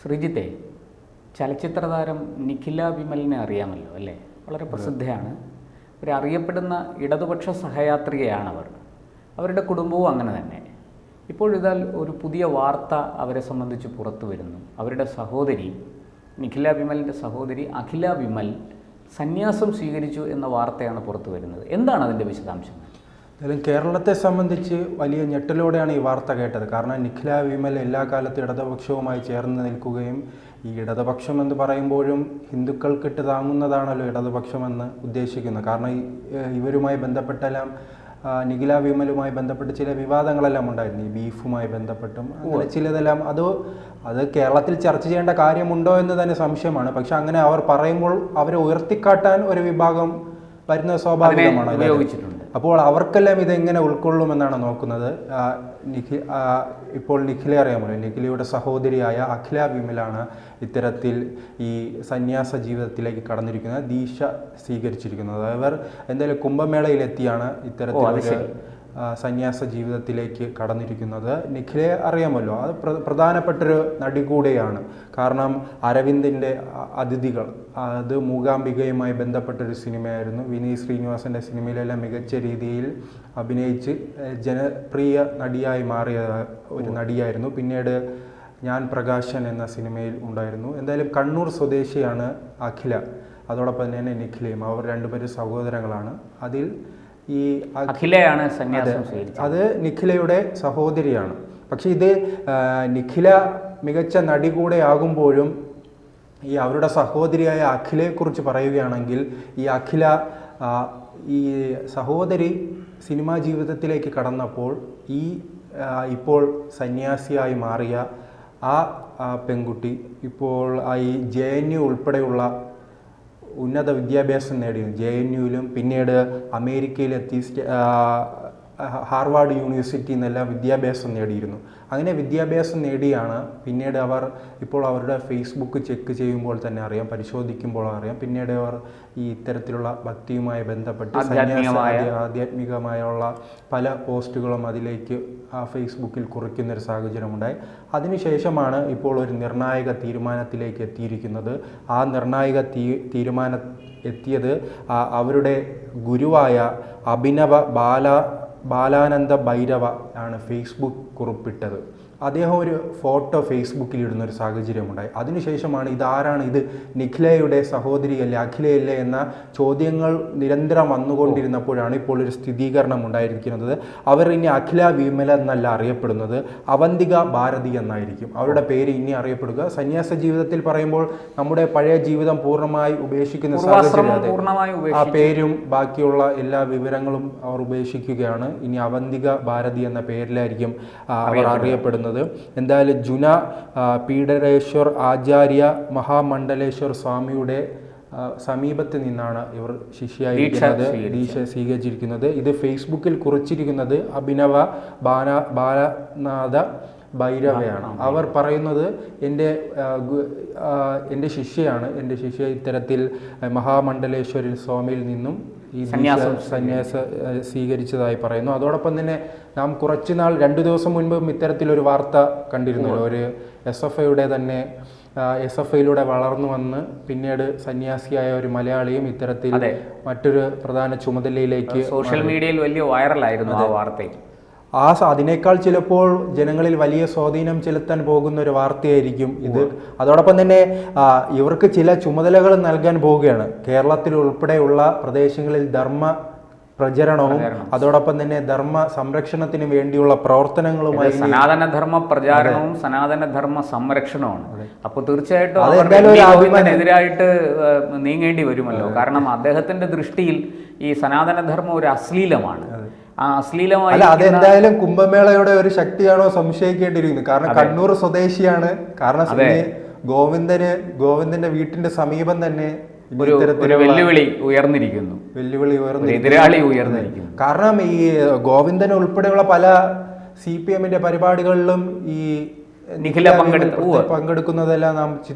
ശ്രീജിത്തെ, ചലച്ചിത്ര താരം നിഖില വിമലിനെ അറിയാമല്ലോ അല്ലേ? വളരെ പ്രസിദ്ധയാണ്. ഒരു അറിയപ്പെടുന്ന ഇടതുപക്ഷ സഹയാത്രികയാണവർ. അവരുടെ കുടുംബവും അങ്ങനെ തന്നെ. ഇപ്പോഴിതാ ഒരു പുതിയ വാർത്ത അവരെ സംബന്ധിച്ച് പുറത്തു വരുന്നു. അവരുടെ സഹോദരി, നിഖില വിമലിൻ്റെ സഹോദരി അഖില വിമൽ സന്യാസം സ്വീകരിച്ചു എന്ന വാർത്തയാണ് പുറത്തു വരുന്നത്. എന്താണ് അതിൻ്റെ വിശദാംശങ്ങൾ? എന്തായാലും കേരളത്തെ സംബന്ധിച്ച് വലിയ ഞെട്ടലോടെയാണ് ഈ വാർത്ത കേട്ടത്. കാരണം നിഖില വിമൽ എല്ലാ കാലത്തും ഇടതുപക്ഷവുമായി ചേർന്ന് നിൽക്കുകയും ഈ ഇടതുപക്ഷം എന്ന് പറയുമ്പോഴും ഹിന്ദുക്കൾക്കിട്ട് താങ്ങുന്നതാണല്ലോ ഇടതുപക്ഷമെന്ന് ഉദ്ദേശിക്കുന്നത്. കാരണം ഇവരുമായി ബന്ധപ്പെട്ടെല്ലാം നിഖില വിമലുമായി ബന്ധപ്പെട്ട് ചില വിവാദങ്ങളെല്ലാം ഉണ്ടായിരുന്നു. ഈ ബീഫുമായി ബന്ധപ്പെട്ടും അങ്ങനെ ചിലതെല്ലാം അത് കേരളത്തിൽ ചർച്ച ചെയ്യേണ്ട കാര്യമുണ്ടോ എന്ന് തന്നെ സംശയമാണ്. പക്ഷെ അങ്ങനെ അവർ പറയുമ്പോൾ അവരെ ഉയർത്തിക്കാട്ടാൻ ഒരു വിഭാഗം വരുന്നത് സ്വാഭാവികമാണ്. ഉപയോഗിച്ചിട്ടുണ്ട്. അപ്പോൾ അവർക്കെല്ലാം ഇതെങ്ങനെ ഉൾക്കൊള്ളുമെന്നാണ് നോക്കുന്നത്. ഇപ്പോൾ നിഖിലെ അറിയാമല്ലോ, നിഖിലയുടെ സഹോദരിയായ അഖില വിമലാണ് ഇത്തരത്തിൽ ഈ സന്യാസ ജീവിതത്തിലേക്ക് കടന്നിരിക്കുന്നത്, ദീക്ഷ സ്വീകരിച്ചിരിക്കുന്നത്. അവർ എന്തായാലും കുംഭമേളയിലെത്തിയാണ് ഇത്തരത്തിൽ സന്യാസ ജീവിതത്തിലേക്ക് കടന്നിരിക്കുന്നത്. നിഖിലെ അറിയാമല്ലോ, അത് പ്രധാനപ്പെട്ടൊരു നടി കൂടെയാണ്. കാരണം അരവിന്ദിൻ്റെ അതിഥികൾ, അത് മൂകാംബികയുമായി ബന്ധപ്പെട്ടൊരു സിനിമയായിരുന്നു. വിനീത് ശ്രീനിവാസൻ്റെ സിനിമയിലെല്ലാം മികച്ച രീതിയിൽ അഭിനയിച്ച് ജനപ്രിയ നടിയായി മാറിയ ഒരു നടിയായിരുന്നു. പിന്നീട് ഞാൻ പ്രകാശൻ എന്ന സിനിമയിൽ ഉണ്ടായിരുന്നു. എന്തായാലും കണ്ണൂർ സ്വദേശിയാണ് അഖില, അതോടൊപ്പം തന്നെ നിഖിലയും. അവർ രണ്ടുപേരും സഹോദരങ്ങളാണ്. അതിൽ ഈ അഖിലയാണ് സന്യാസം സ്വീകരിച്ചത്. അത് നിഖിലയുടെ സഹോദരിയാണ്. പക്ഷെ ഇത് നിഖില മികച്ച നടി കൂടെ ആകുമ്പോഴും ഈ അവരുടെ സഹോദരിയായ അഖിലയെക്കുറിച്ച് പറയുകയാണെങ്കിൽ, ഈ അഖില ഈ സഹോദരി സിനിമാ ജീവിതത്തിലേക്ക് കടന്നപ്പോൾ ഇപ്പോൾ സന്യാസിയായി മാറിയ ആ പെൺകുട്ടി ഇപ്പോൾ ഈ JNU ഉൾപ്പെടെയുള്ള ഉന്നത വിദ്യാഭ്യാസം നേടിയിരുന്നു. JNUവിലും പിന്നീട് അമേരിക്കയിലെത്തി ഹാർവാർഡ് യൂണിവേഴ്സിറ്റിയിൽ നിന്നെല്ലാം വിദ്യാഭ്യാസം നേടിയിരുന്നു. അങ്ങനെ വിദ്യാഭ്യാസം നേടിയാണ് പിന്നീട് ഇപ്പോൾ അവരുടെ ഫേസ്ബുക്ക് ചെക്ക് ചെയ്യുമ്പോൾ തന്നെ അറിയാം, പരിശോധിക്കുമ്പോൾ അറിയാം, പിന്നീട് അവർ ഈ ഇത്തരത്തിലുള്ള ഭക്തിയുമായി ബന്ധപ്പെട്ട് ആധ്യാത്മികമായുള്ള പല പോസ്റ്റുകളും അതിലേക്ക് ഫേസ്ബുക്കിൽ കുറിക്കുന്നൊരു സാഹചര്യമുണ്ടായി. അതിനുശേഷമാണ് ഇപ്പോൾ ഒരു നിർണായക തീരുമാനത്തിലേക്ക് എത്തിയിരിക്കുന്നത്. ആ നിർണായക തീരുമാനം എത്തിയത് അവരുടെ ഗുരുവായ അഭിനവ ബാലാനന്ദ ഭൈരവ ആണ് ഫേസ്ബുക്ക് കുറിപ്പിട്ടത്. അദ്ദേഹം ഒരു ഫോട്ടോ ഫേസ്ബുക്കിൽ ഇടുന്നൊരു സാഹചര്യമുണ്ടായി. അതിനുശേഷമാണ് ഇതാരാണ്, ഇത് നിഖിലയുടെ സഹോദരിയല്ലേ, അഖിലയല്ലേ എന്ന ചോദ്യങ്ങൾ നിരന്തരം വന്നുകൊണ്ടിരുന്നപ്പോഴാണ് ഇപ്പോൾ ഒരു സ്ഥിരീകരണം ഉണ്ടായിരിക്കുന്നത്. അവർ ഇനി അഖില വിമല എന്നല്ല അറിയപ്പെടുന്നത്, അവന്തിക ഭാരതി എന്നായിരിക്കും അവരുടെ പേര് ഇനി അറിയപ്പെടുക. സന്യാസ ജീവിതത്തിൽ പറയുമ്പോൾ നമ്മുടെ പഴയ ജീവിതം പൂർണ്ണമായി ഉപേക്ഷിക്കുന്ന സാഹചര്യം, ആ പേരും ബാക്കിയുള്ള എല്ലാ വിവരങ്ങളും അവർ ഉപേക്ഷിക്കുകയാണ്. ഇനി അവന്തിക ഭാരതി എന്ന പേരിലായിരിക്കും അവർ അറിയപ്പെടുന്നത്. എന്തായാലും ജുന പീഡരേശ്വർ ആചാര്യ മഹാമണ്ഡലേശ്വർ സ്വാമിയുടെ സമീപത്ത് നിന്നാണ് ഇവർ ശിഷ്യയായിരിക്കുന്നത്, ദീക്ഷ സ്വീകരിച്ചിരിക്കുന്നത്. ഇത് ഫേസ്ബുക്കിൽ കുറിച്ചിരിക്കുന്നത് അഭിനവ ബാലനാഥ ഭൈരവയാണ്. അവർ പറയുന്നത് എൻ്റെ ശിഷ്യയാണ്, എൻ്റെ ശിഷ്യ ഇത്തരത്തിൽ മഹാമണ്ഡലേശ്വരി സ്വാമിയിൽ നിന്നും ഈ സന്യാസം സ്വീകരിച്ചതായി പറയുന്നു. അതോടൊപ്പം തന്നെ നാം കുറച്ചുനാൾ 2 ദിവസം മുൻപും ഇത്തരത്തിലൊരു വാർത്ത കണ്ടിരുന്നല്ലോ. ഒരു SFIയിലൂടെ വളർന്നു വന്ന് പിന്നീട് സന്യാസിയായ ഒരു മലയാളിയും ഇത്തരത്തിൽ മറ്റൊരു പ്രധാന ചുമതലയിലേക്ക് സോഷ്യൽ മീഡിയയിൽ വലിയ വൈറലായിരുന്നു ആ വാർത്ത. അതിനേക്കാൾ ചിലപ്പോൾ ജനങ്ങളിൽ വലിയ സ്വാധീനം ചെലുത്താൻ പോകുന്ന ഒരു വാർത്തയായിരിക്കും ഇത്. അതോടൊപ്പം തന്നെ ഇവർക്ക് ചില ചുമതലകൾ നൽകാൻ പോവുകയാണ്. കേരളത്തിൽ ഉൾപ്പെടെയുള്ള പ്രദേശങ്ങളിൽ ധർമ്മ പ്രചരണവും അതോടൊപ്പം തന്നെ ധർമ്മ സംരക്ഷണത്തിന് വേണ്ടിയുള്ള പ്രവർത്തനങ്ങളുമായി സനാതനധർമ്മ പ്രചാരണവും സനാതനധർമ്മ സംരക്ഷണവുമാണ്. അപ്പോൾ തീർച്ചയായിട്ടും എതിരായിട്ട് നീങ്ങേണ്ടി വരുമല്ലോ. കാരണം അദ്ദേഹത്തിന്റെ ദൃഷ്ടിയിൽ ഈ സനാതനധർമ്മം ഒരു അശ്ലീലമാണ്. അതെന്തായാലും കുംഭമേളയുടെ ഒരു ശക്തിയാണോ സംശയിക്കേണ്ടിയിരിക്കുന്നു. കാരണം കണ്ണൂർ സ്വദേശിയാണ്. കാരണം ഗോവിന്ദന്റെ വീട്ടിന്റെ സമീപം തന്നെ വെല്ലുവിളി ഉയർന്നിരിക്കുന്നു. എതിരാളി ഉയർന്നിരിക്കുന്നു. കാരണം ഈ ഗോവിന്ദൻ ഉൾപ്പെടെയുള്ള പല CPMന്റെ പരിപാടികളിലും ഈ നിഖില പങ്കെടുക്കുന്നതെല്ലാം നാം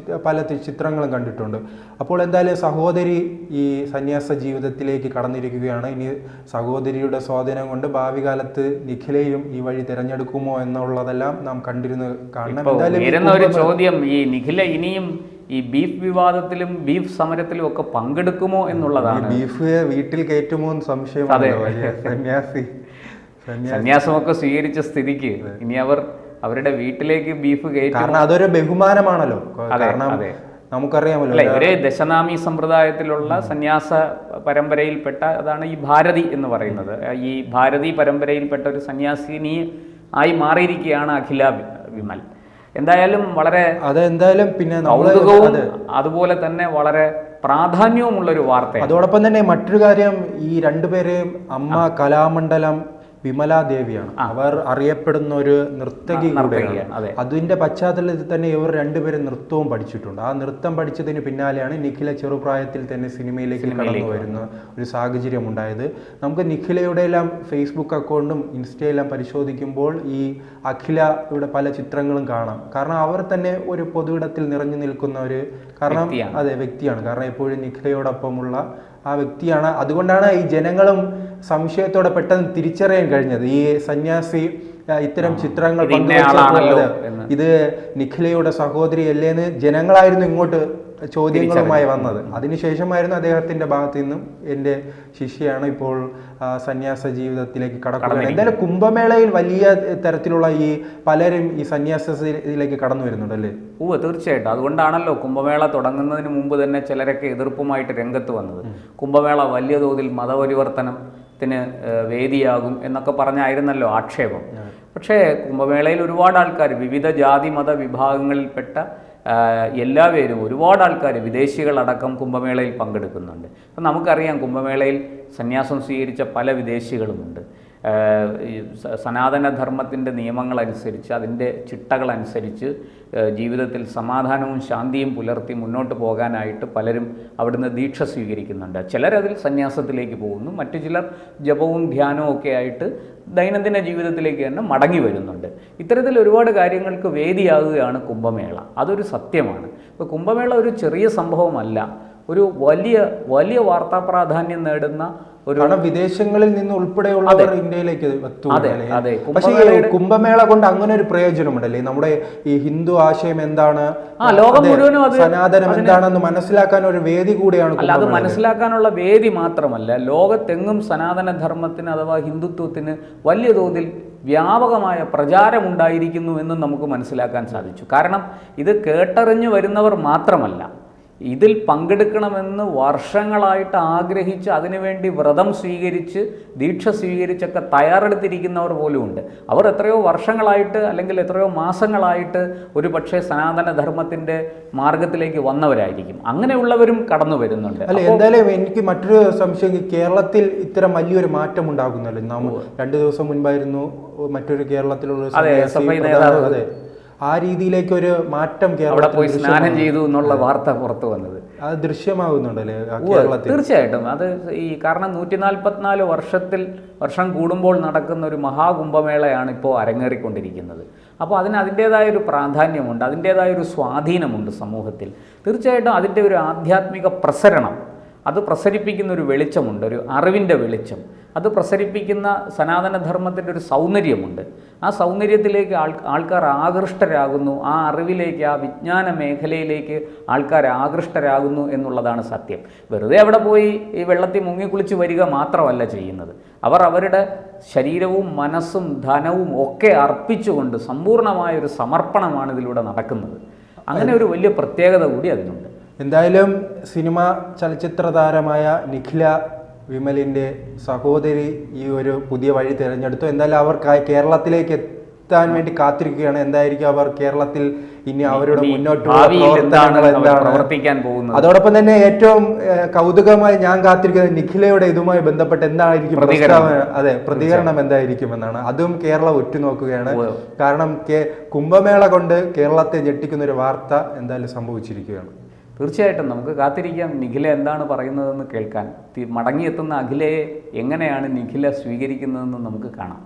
പല ചിത്രങ്ങളും കണ്ടിട്ടുണ്ട്. അപ്പോൾ എന്തായാലും സഹോദരി ഈ സന്യാസ ജീവിതത്തിലേക്ക് കടന്നിരിക്കുകയാണ്. ഇനി സഹോദരിയുടെ സ്വാധീനം കൊണ്ട് ഭാവി കാലത്ത് നിഖിലയും ഈ വഴി തിരഞ്ഞെടുക്കുമോ എന്നുള്ളതെല്ലാം നാം കണ്ടിരുന്ന് കാണണം. ഒരു ചോദ്യം, ഈ നിഖില ഇനിയും ഈ ബീഫ് വിവാദത്തിലും ബീഫ് സമരത്തിലും ഒക്കെ പങ്കെടുക്കുമോ എന്നുള്ളതാണ്. ബീഫ് വീട്ടിൽ കയറ്റുമോ എന്ന് സംശയമാണ്. സന്യാസമൊക്കെ സ്വീകരിച്ച സ്ഥിതിക്ക് ഇനി അവരുടെ വീട്ടിലേക്ക് ബീഫ് കയറ്റും. കാരണം അതൊരു ബഹുമാനമാണല്ലോ. കാരണം നമുക്കറിയാമല്ലോ, ഒരേ ദശനാമി സമ്പ്രദായത്തിലുള്ള സന്യാസ പരമ്പരയിൽപ്പെട്ട അതാണ് ഈ ഭാരതി എന്ന് പറയുന്നത്. ഈ ഭാരതി പരമ്പരയിൽപ്പെട്ട ഒരു സന്യാസിനി ആയി മാറിയിരിക്കുകയാണ് അഖില വിമൽ. എന്തായാലും വളരെ പിന്നെ കൗതുകവും അതുപോലെ തന്നെ വളരെ പ്രാധാന്യവുമുള്ളൊരു വാർത്ത. അതോടൊപ്പം തന്നെ മറ്റൊരു കാര്യം, ഈ രണ്ടുപേരെയും അമ്മ കലാമണ്ഡലം വിമലാ ദേവിയാണ്. അവർ അറിയപ്പെടുന്ന ഒരു നർത്തകി കൂടെയാണ്. അതിന്റെ പശ്ചാത്തലത്തിൽ തന്നെ ഇവർ രണ്ടുപേരും നൃത്തവും പഠിച്ചിട്ടുണ്ട്. ആ നൃത്തം പഠിച്ചതിന് പിന്നാലെയാണ് നിഖില ചെറുപ്രായത്തിൽ തന്നെ സിനിമയിലേക്ക് കടന്നു വരുന്ന ഒരു സാഹചര്യം ഉണ്ടായത്. നമുക്ക് നിഖിലയുടെ എല്ലാം ഫേസ്ബുക്ക് അക്കൗണ്ടും ഇൻസ്റ്റയെല്ലാം പരിശോധിക്കുമ്പോൾ ഈ അഖിലയുടെ പല ചിത്രങ്ങളും കാണാം. കാരണം അവർ തന്നെ ഒരു പൊതുവിടത്തിൽ നിറഞ്ഞു നിൽക്കുന്ന ഒരു വ്യക്തിയാണ്. കാരണം എപ്പോഴും നിഖിലയോടൊപ്പമുള്ള ആ വ്യക്തിയാണ്. അതുകൊണ്ടാണ് ഈ ജനങ്ങളും സംശയത്തോടെ പെട്ടെന്ന് തിരിച്ചറിയാൻ കഴിഞ്ഞത്. ഈ സന്യാസി ഇത്തരം ചിത്രങ്ങൾ ഇത് നിഖിലയുടെ സഹോദരി അല്ലേന്ന് ജനങ്ങളായിരുന്നു ഇങ്ങോട്ട് ചോദ്യങ്ങളുമായി വന്നത്. അതിനുശേഷമായിരുന്നു അദ്ദേഹത്തിന്റെ ഭാഗത്തു നിന്നും എൻ്റെ ശിഷ്യയാണ് ഇപ്പോൾ സന്യാസ ജീവിതത്തിലേക്ക് കടക്കുന്നത്. എന്തായാലും കുംഭമേളയിൽ വലിയ തരത്തിലുള്ള ഈ പലരും ഈ സന്യാസത്തിലേക്ക് കടന്നു വരുന്നുണ്ടല്ലേ? തീർച്ചയായിട്ടും. അതുകൊണ്ടാണല്ലോ കുംഭമേള തുടങ്ങുന്നതിന് മുമ്പ് തന്നെ ചിലരൊക്കെ എതിർപ്പുമായിട്ട് രംഗത്ത് വന്നത്. കുംഭമേള വലിയ തോതിൽ മതപരിവർത്തനത്തിന് വേദിയാകും എന്നൊക്കെ പറഞ്ഞായിരുന്നല്ലോ ആക്ഷേപം. പക്ഷേ കുംഭമേളയിൽ ഒരുപാട് ആൾക്കാർ, വിവിധ ജാതി മത വിഭാഗങ്ങളിൽപ്പെട്ട എല്ലാവരും, ഒരുപാട് ആൾക്കാർ, വിദേശികളടക്കം കുംഭമേളയിൽ പങ്കെടുക്കുന്നുണ്ട്. അപ്പം നമുക്കറിയാം കുംഭമേളയിൽ സന്യാസം സ്വീകരിച്ച പല വിദേശികളുമുണ്ട്. സനാതനധർമ്മത്തിൻ്റെ നിയമങ്ങളനുസരിച്ച്, അതിൻ്റെ ചിട്ടകളനുസരിച്ച് ജീവിതത്തിൽ സമാധാനവും ശാന്തിയും പുലർത്തി മുന്നോട്ട് പോകാനായിട്ട് പലരും അവിടുന്ന് ദീക്ഷ സ്വീകരിക്കുന്നുണ്ട്. ചിലരതിൽ സന്യാസത്തിലേക്ക് പോകുന്നു, മറ്റു ചിലർ ജപവും ധ്യാനവും ഒക്കെ ആയിട്ട് ദൈനംദിന ജീവിതത്തിലേക്ക് തന്നെ മടങ്ങി വരുന്നുണ്ട്. ഇത്തരത്തിൽ ഒരുപാട് കാര്യങ്ങൾക്ക് വേദിയാകുകയാണ് കുംഭമേള. അതൊരു സത്യമാണ്. ഇപ്പോൾ കുംഭമേള ഒരു ചെറിയ സംഭവമല്ല, ഒരു വലിയ വലിയ വാർത്താ പ്രാധാന്യം നേടുന്ന ഒരു, വിദേശങ്ങളിൽ നിന്ന് ഉൾപ്പെടെയുള്ളവർ ഇന്ത്യയിലേക്ക് പക്ഷേ കുംഭമേള കൊണ്ട് അങ്ങനെ ഒരു പ്രയോജനമുണ്ടല്ലേ? നമ്മുടെ ഈ ഹിന്ദു ആശയം എന്താണ്, ലോകം മുഴുവനും സനാതനം എന്താണെന്ന് മനസ്സിലാക്കാൻ ഒരു വേദി കൂടിയാണ്. അല്ല, അത് മനസ്സിലാക്കാനുള്ള വേദി മാത്രമല്ല, ലോകത്തെങ്ങും സനാതന ധർമ്മത്തിന് അഥവാ ഹിന്ദുത്വത്തിന് വലിയ തോതിൽ വ്യാപകമായ പ്രചാരമുണ്ടായിരിക്കുന്നു എന്നും നമുക്ക് മനസ്സിലാക്കാൻ സാധിച്ചു. കാരണം ഇത് കേട്ടറിഞ്ഞു വരുന്നവർ മാത്രമല്ല, ഇതിൽ പങ്കെടുക്കണമെന്ന് വർഷങ്ങളായിട്ട് ആഗ്രഹിച്ച് അതിനുവേണ്ടി വ്രതം സ്വീകരിച്ച് ദീക്ഷ സ്വീകരിച്ചൊക്കെ തയ്യാറെടുത്തിരിക്കുന്നവർ പോലുമുണ്ട്. അവർ എത്രയോ വർഷങ്ങളായിട്ട് അല്ലെങ്കിൽ എത്രയോ മാസങ്ങളായിട്ട് ഒരു പക്ഷേ സനാതനധർമ്മത്തിൻ്റെ മാർഗത്തിലേക്ക് വന്നവരായിരിക്കും. അങ്ങനെയുള്ളവരും കടന്നു വരുന്നുണ്ട്. അല്ല, എന്തായാലും എനിക്ക് മറ്റൊരു സംശയം, കേരളത്തിൽ ഇത്തരം വലിയൊരു മാറ്റം ഉണ്ടാകുന്നല്ലോ. നാം 2 ദിവസം മുൻപായിരുന്നു മറ്റൊരു കേരളത്തിലുള്ള ആ രീതിയിലേക്ക് ഒരു മാറ്റം അവിടെ പോയി സ്നാനം ചെയ്തു എന്നുള്ള വാർത്ത പുറത്തു വന്നത് അത് ദൃശ്യമാകുന്നുണ്ടല്ലേ? തീർച്ചയായിട്ടും. അത് കാരണം 144 വർഷം കൂടുമ്പോൾ നടക്കുന്ന ഒരു മഹാകുംഭമേളയാണ് ഇപ്പോൾ അരങ്ങേറിക്കൊണ്ടിരിക്കുന്നത്. അപ്പോൾ അതിൻ്റേതായ ഒരു പ്രാധാന്യമുണ്ട്, അതിൻ്റേതായ ഒരു സ്വാധീനമുണ്ട് സമൂഹത്തിൽ. തീർച്ചയായിട്ടും അതിൻ്റെ ഒരു ആധ്യാത്മിക പ്രസരണം, അത് പ്രസരിപ്പിക്കുന്ന ഒരു വെളിച്ചമുണ്ട്, ഒരു അറിവിൻ്റെ വെളിച്ചം. അത് പ്രസരിപ്പിക്കുന്ന സനാതനധർമ്മത്തിൻ്റെ ഒരു സൗന്ദര്യമുണ്ട്. ആ സൗന്ദര്യത്തിലേക്ക് ആൾക്കാർ ആകൃഷ്ടരാകുന്നു, ആ അറിവിലേക്ക്, ആ വിജ്ഞാന മേഖലയിലേക്ക് ആൾക്കാർ ആകൃഷ്ടരാകുന്നു എന്നുള്ളതാണ് സത്യം. വെറുതെ അവിടെ പോയി ഈ വെള്ളത്തിൽ മുങ്ങിക്കുളിച്ച് വരിക മാത്രമല്ല ചെയ്യുന്നത്. അവർ അവരുടെ ശരീരവും മനസ്സും ധനവും ഒക്കെ അർപ്പിച്ചുകൊണ്ട് സമ്പൂർണ്ണമായൊരു സമർപ്പണമാണ് ഇതിലൂടെ നടക്കുന്നത്. അങ്ങനെ ഒരു വലിയ പ്രത്യേകത കൂടി അതിനുണ്ട്. എന്തായാലും സിനിമ ചലച്ചിത്ര താരമായ നിഖില വിമലിൻ്റെ സഹോദരി ഈ ഒരു പുതിയ വഴി തിരഞ്ഞെടുത്തു. എന്തായാലും അവർ കേരളത്തിലേക്ക് എത്താൻ വേണ്ടി കാത്തിരിക്കുകയാണ്. എന്തായിരിക്കും അവർ കേരളത്തിൽ ഇനി അവരുടെ മുന്നോട്ടുള്ള പ്രവർത്തനങ്ങൾ പ്രവർത്തിക്കാൻ പോകുന്നത്. അതോടൊപ്പം തന്നെ ഏറ്റവും കൗതുകമായി ഞാൻ കാത്തിരിക്കുന്നത് നിഖിലയുടെ ഇതുമായി ബന്ധപ്പെട്ട് എന്തായിരിക്കും പ്രതികരണം എന്തായിരിക്കും എന്നാണ്. അതും കേരളം ഉറ്റുനോക്കുകയാണ്. കാരണം കുംഭമേള കൊണ്ട് കേരളത്തെ ഞെട്ടിക്കുന്ന ഒരു വാർത്ത എന്തായാലും സംഭവിച്ചിരിക്കുകയാണ്. തീർച്ചയായിട്ടും നമുക്ക് കാത്തിരിക്കാം നിഖില എന്താണ് പറയുന്നതെന്ന് കേൾക്കാൻ. മടങ്ങിയെത്തുന്ന അഖിലയെ എങ്ങനെയാണ് നിഖില സ്വീകരിക്കുന്നതെന്ന് നമുക്ക് കാണാം.